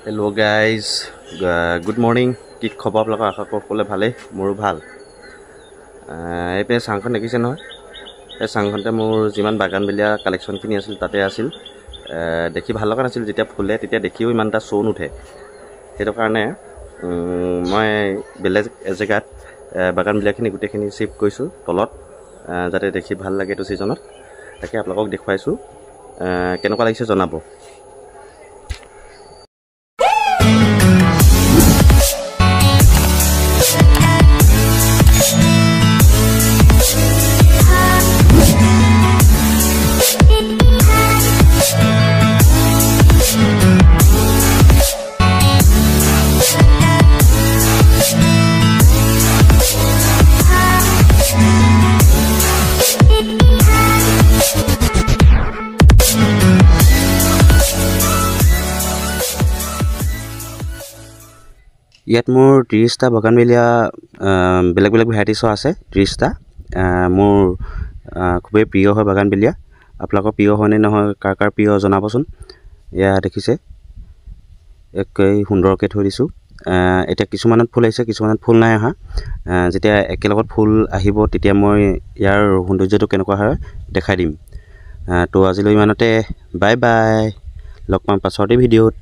Hello guys, good morning. কি খবৰ আপোনালোকৰ আশা কৰোঁ সকলোৱে ভালেই মোৰো ভাল। এইপিনে চাংখন দেখিছে নহয়, এই চাংখনতে মোৰ যিমান বাগানবেলীয়া কালেকশ্যনখিনি আছিল তাতে আছিল। দেখি ভাল লগা নাছিল, যেতিয়া ফুলে তেতিয়া দেখিও ইমান এটা চৌ নুঠে। সেইটো কাৰণে মই বেলেগ এজেগাত বাগানবেলীয়াখিনি গোটেইখিনি শ্বিফ্ট কৰিছোঁ তলত, যাতে দেখি ভাল লাগে এইটো ছিজনত। তাকে আপোনালোকক দেখুৱাইছোঁ, কেনেকুৱা লাগিছে জনাব। ইয়াত মোৰ 30টা বাগানবেলীয়া বেলেগ বেলেগ ভেৰাইটিছৰ আছে। 30টা মোৰ খুবেই প্ৰিয় হয় বাগানবেলীয়া। আপোনালোকৰ প্ৰিয় হয়নে নহয়, কাৰ কাৰ প্ৰিয় জনাবচোন। এয়া দেখিছে একেই সুন্দৰকৈ থৈ দিছোঁ। এতিয়া কিছুমানত ফুল আহিছে, কিছুমানত ফুল নাই অহা। যেতিয়া একেলগত ফুল আহিব তেতিয়া মই ইয়াৰ সৌন্দৰ্যটো কেনেকুৱা হয় দেখাই দিম। তো আজিলৈ ইমানতে, বাই বাই, লগ পাম পাছৰতে ভিডিঅ'ত।